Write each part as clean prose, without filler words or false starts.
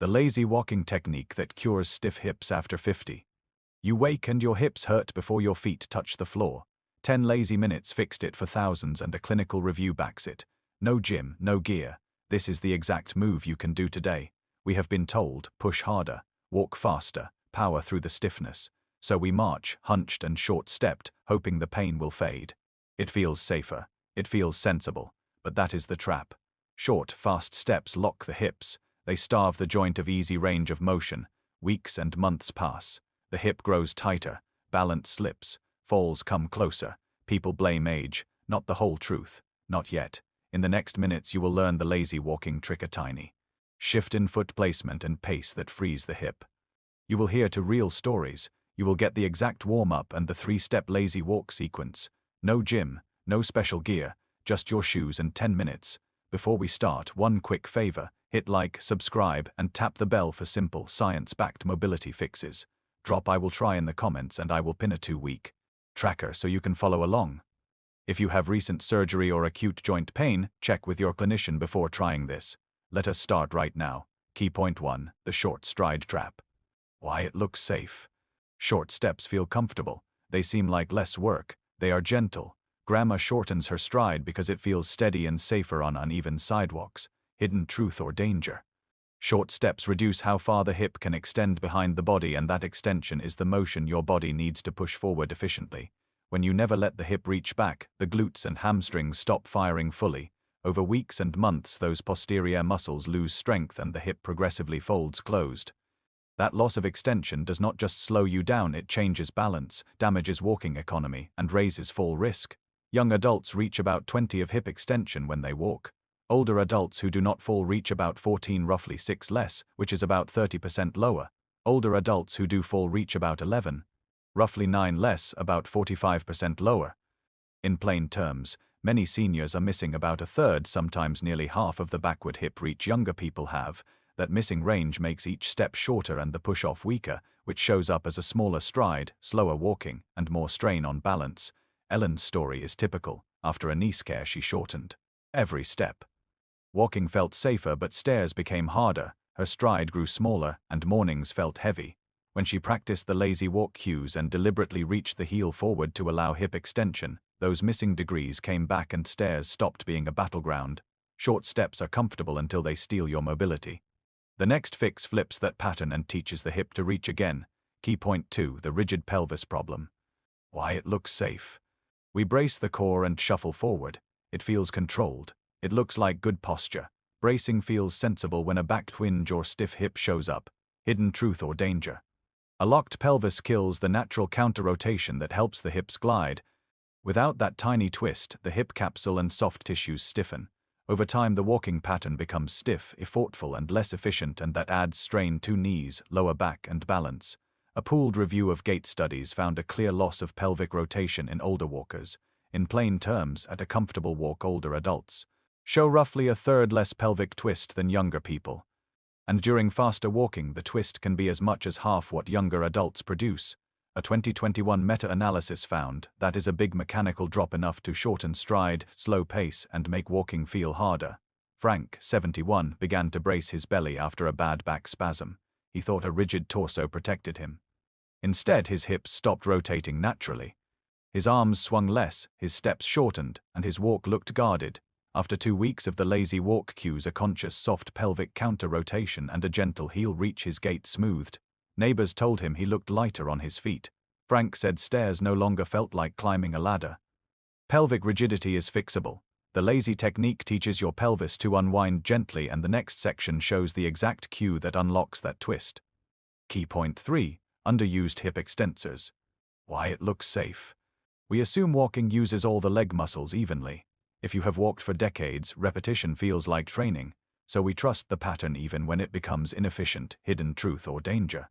The lazy walking technique that cures stiff hips after 50. You wake and your hips hurt before your feet touch the floor. 10 lazy minutes fixed it for thousands and a clinical review backs it. No gym, no gear. This is the exact move you can do today. We have been told, push harder, walk faster, power through the stiffness. So we march, hunched and short-stepped, hoping the pain will fade. It feels safer. It feels sensible. But that is the trap. Short, fast steps lock the hips. They starve the joint of easy range of motion. Weeks and months pass. The hip grows tighter. Balance slips. Falls come closer. People blame age. Not the whole truth. Not yet. In the next minutes you will learn the lazy walking trick, a tiny shift in foot placement and pace that frees the hip. You will hear to real stories. You will get the exact warm-up and the 3-step lazy walk sequence. No gym, no special gear, just your shoes and 10 minutes. Before we start, one quick favor. Hit like, subscribe, and tap the bell for simple, science-backed mobility fixes. Drop "I will try" in the comments and I will pin a 2-week tracker so you can follow along. If you have recent surgery or acute joint pain, check with your clinician before trying this. Let us start right now. Key point 1, the short stride trap. Why it looks safe. Short steps feel comfortable. They seem like less work. They are gentle. Grandma shortens her stride because it feels steady and safer on uneven sidewalks. Hidden truth or danger. Short steps reduce how far the hip can extend behind the body, and that extension is the motion your body needs to push forward efficiently. When you never let the hip reach back, the glutes and hamstrings stop firing fully. Over weeks and months, those posterior muscles lose strength and the hip progressively folds closed. That loss of extension does not just slow you down, it changes balance, damages walking economy, and raises fall risk. Young adults reach about 20 of hip extension when they walk. Older adults who do not fall reach about 14, roughly 6 less, which is about 30% lower. Older adults who do fall reach about 11, roughly 9 less, about 45% lower. In plain terms, many seniors are missing about a third, sometimes nearly half of the backward hip reach younger people have. That missing range makes each step shorter and the push-off weaker, which shows up as a smaller stride, slower walking, and more strain on balance. Ellen's story is typical. After a knee scare, she shortened every step. Walking felt safer, but stairs became harder. Her stride grew smaller, and mornings felt heavy. When she practiced the lazy walk cues and deliberately reached the heel forward to allow hip extension, those missing degrees came back and stairs stopped being a battleground. Short steps are comfortable until they steal your mobility. The next fix flips that pattern and teaches the hip to reach again. Key point 2, the rigid pelvis problem. Why it looks safe. We brace the core and shuffle forward. It feels controlled. It looks like good posture. Bracing feels sensible when a back twinge or stiff hip shows up. Hidden truth or danger. A locked pelvis kills the natural counter-rotation that helps the hips glide. Without that tiny twist, the hip capsule and soft tissues stiffen. Over time, the walking pattern becomes stiff, effortful, and less efficient, and that adds strain to knees, lower back, and balance. A pooled review of Gait studies found a clear loss of pelvic rotation in older walkers. In plain terms, at a comfortable walk, older adults show roughly a third less pelvic twist than younger people. And during faster walking, the twist can be as much as half what younger adults produce. A 2021 meta-analysis found that is a big mechanical drop, enough to shorten stride, slow pace, and make walking feel harder. Frank, 71, began to brace his belly after a bad back spasm. He thought a rigid torso protected him. Instead, his hips stopped rotating naturally. His arms swung less, his steps shortened, and his walk looked guarded. After 2 weeks of the lazy walk cues, a conscious soft pelvic counter-rotation and a gentle heel reach, his gait smoothed. Neighbors told him he looked lighter on his feet. Frank said stairs no longer felt like climbing a ladder. Pelvic rigidity is fixable. The lazy technique teaches your pelvis to unwind gently, and the next section shows the exact cue that unlocks that twist. Key point 3, underused hip extensors. Why it looks safe. We assume walking uses all the leg muscles evenly. If you have walked for decades, repetition feels like training, so we trust the pattern even when it becomes inefficient. Hidden truth or danger.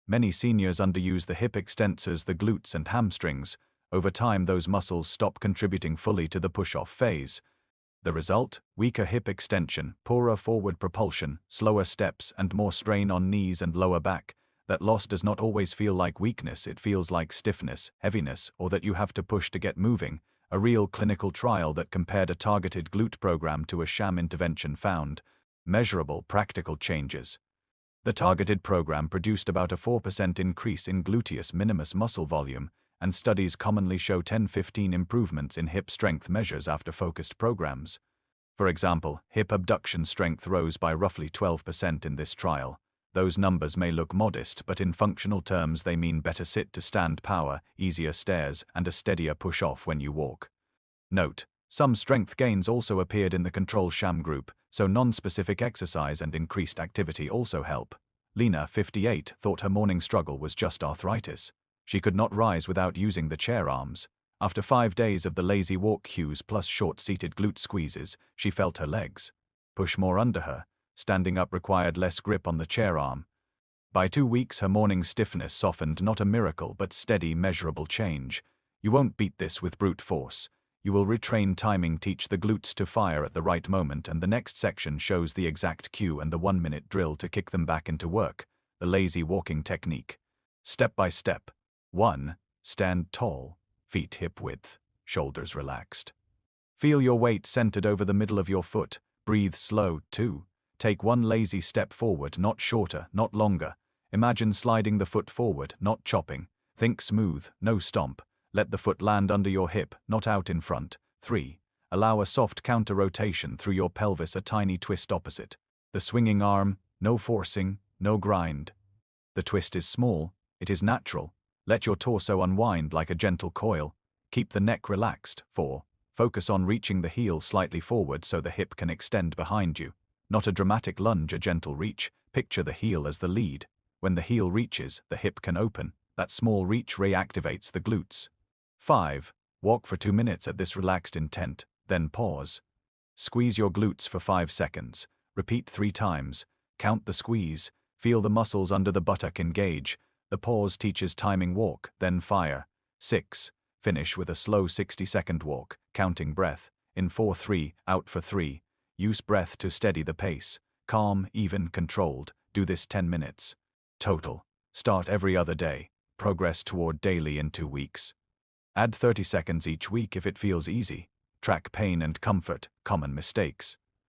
Many seniors underuse the hip extensors, the glutes and hamstrings. Over time, those muscles stop contributing fully to the push-off phase. The result? Weaker hip extension, poorer forward propulsion, slower steps, and more strain on knees and lower back. That loss does not always feel like weakness, it feels like stiffness, heaviness, or that you have to push to get moving. A real clinical trial that compared a targeted glute program to a sham intervention found measurable, practical changes. The targeted program produced about a 4% increase in gluteus minimus muscle volume, and studies commonly show 10-15 improvements in hip strength measures after focused programs. For example, hip abduction strength rose by roughly 12% in this trial. Those numbers may look modest, but in functional terms they mean better sit-to-stand power, easier stairs, and a steadier push-off when you walk. Note: some strength gains also appeared in the control sham group, so non-specific exercise and increased activity also help. Lena, 58, thought her morning struggle was just arthritis. She could not rise without using the chair arms. After 5 days of the lazy walk cues plus short-seated glute squeezes, she felt her legs push more under her. Standing up required less grip on the chair arm. By 2 weeks her morning stiffness softened, not a miracle but steady, measurable change. You won't beat this with brute force. You will retrain timing, teach the glutes to fire at the right moment, and the next section shows the exact cue and the 1-minute drill to kick them back into work, the lazy walking technique. Step by step. 1. Stand tall, feet hip width, shoulders relaxed. Feel your weight centered over the middle of your foot. Breathe slow. 2. Take 1 lazy step forward, not shorter, not longer. Imagine sliding the foot forward, not chopping. Think smooth, no stomp. Let the foot land under your hip, not out in front. 3. Allow a soft counter-rotation through your pelvis, a tiny twist opposite. The swinging arm, no forcing, no grind. The twist is small, it is natural. Let your torso unwind like a gentle coil. Keep the neck relaxed. 4. Focus on reaching the heel slightly forward so the hip can extend behind you. Not a dramatic lunge, a gentle reach. Picture the heel as the lead. When the heel reaches, the hip can open. That small reach reactivates the glutes. 5. Walk for 2 minutes at this relaxed intent, then pause. Squeeze your glutes for 5 seconds. Repeat 3 times. Count the squeeze. Feel the muscles under the buttock engage. The pause teaches timing walk, then fire. 6. Finish with a slow 60-second walk, counting breath. In 4-3, out for 3. Use breath to steady the pace. Calm, even, controlled. Do this 10 minutes. Total. Start every other day. Progress toward daily in 2 weeks. Add 30 seconds each week if it feels easy. Track pain and comfort, common mistakes.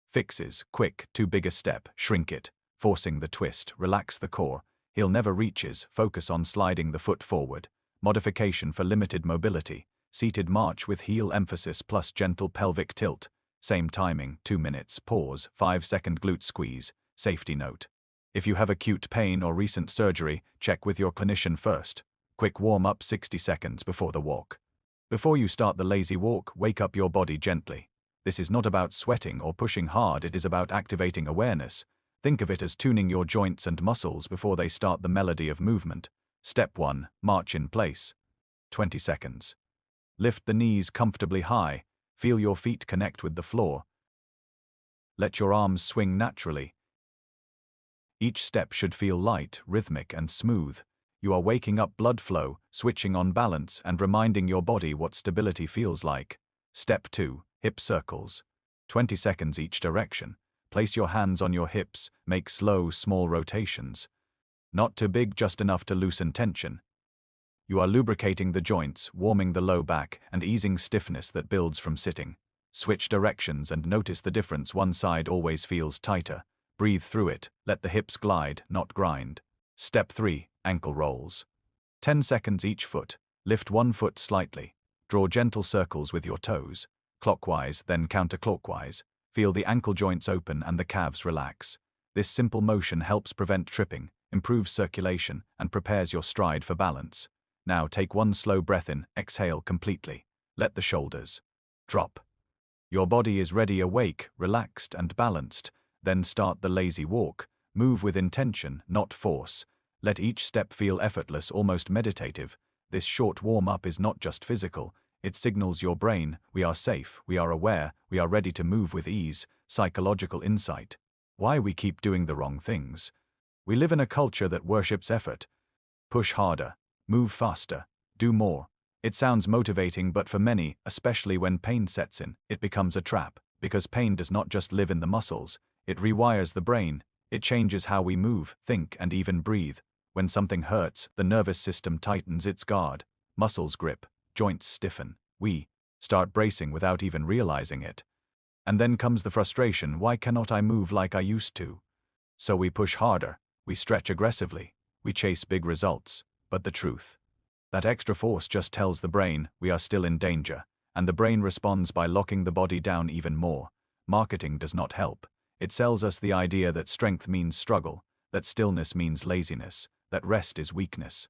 Fixes: quick, too big a step, shrink it. Forcing the twist, relax the core. Heel never reaches, focus on sliding the foot forward. Modification for limited mobility: seated march with heel emphasis plus gentle pelvic tilt. Same timing, 2 minutes, pause, 5-second glute squeeze. Safety note: if you have acute pain or recent surgery, check with your clinician first. Quick warm-up 60 seconds before the walk. Before you start the lazy walk, wake up your body gently. This is not about sweating or pushing hard, it is about activating awareness. Think of it as tuning your joints and muscles before they start the melody of movement. Step 1. March in place. 20 seconds. Lift the knees comfortably high. Feel your feet connect with the floor. Let your arms swing naturally. Each step should feel light, rhythmic, and smooth. You are waking up blood flow, switching on balance, and reminding your body what stability feels like. Step 2. Hip circles. 20 seconds each direction. Place your hands on your hips, make slow, small rotations. Not too big, just enough to loosen tension. You are lubricating the joints, warming the low back, and easing stiffness that builds from sitting. Switch directions and notice the difference. One side always feels tighter. Breathe through it, let the hips glide, not grind. Step 3. Ankle rolls. 10 seconds each foot. Lift one foot slightly. Draw gentle circles with your toes. Clockwise, then counterclockwise. Feel the ankle joints open and the calves relax. This simple motion helps prevent tripping, improves circulation, and prepares your stride for balance. Now take one slow breath in, exhale completely. Let the shoulders drop. Your body is ready, awake, relaxed, and balanced. Then start the lazy walk. Move with intention, not force. Let each step feel effortless, almost meditative. This short warm-up is not just physical. It signals your brain, we are safe, we are aware, we are ready to move with ease. Psychological insight. Why we keep doing the wrong things. We live in a culture that worships effort. Push harder, move faster, do more. It sounds motivating, but for many, especially when pain sets in, it becomes a trap. Because pain does not just live in the muscles, it rewires the brain. It changes how we move, think, and even breathe. When something hurts, the nervous system tightens its guard. Muscles grip, joints stiffen. We start bracing without even realizing it. And then comes the frustration: why cannot I move like I used to? So we push harder, We stretch aggressively. We chase big results. But the truth? That extra force just tells the brain we are still in danger, and the brain responds by locking the body down even more. Marketing does not help. It sells us the idea that strength means struggle, that stillness means laziness, that rest is weakness.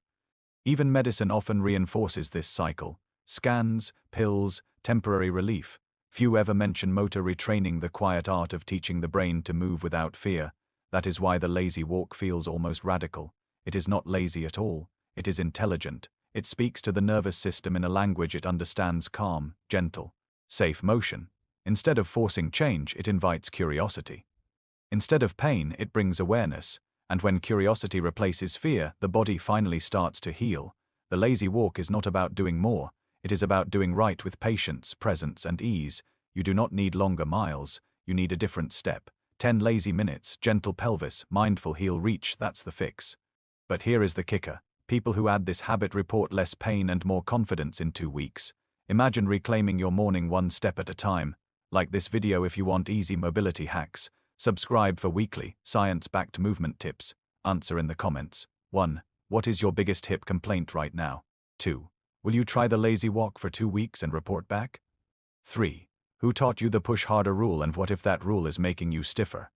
Even medicine often reinforces this cycle. Scans, pills, temporary relief. Few ever mention motor retraining, the quiet art of teaching the brain to move without fear. That is why the lazy walk feels almost radical. It is not lazy at all. It is intelligent. It speaks to the nervous system in a language it understands: calm, gentle, safe motion. Instead of forcing change, it invites curiosity. Instead of pain, it brings awareness. And when curiosity replaces fear, the body finally starts to heal. The lazy walk is not about doing more. It is about doing right with patience, presence, and ease. You do not need longer miles. You need a different step. 10 lazy minutes, gentle pelvis, mindful heel reach, that's the fix. But here is the kicker. People who add this habit report less pain and more confidence in 2 weeks. Imagine reclaiming your morning one step at a time. Like this video if you want easy mobility hacks. Subscribe for weekly, science-backed movement tips. Answer in the comments. 1. What is your biggest hip complaint right now? 2. Will you try the lazy walk for 2 weeks and report back? 3. Who taught you the push harder rule, and what if that rule is making you stiffer?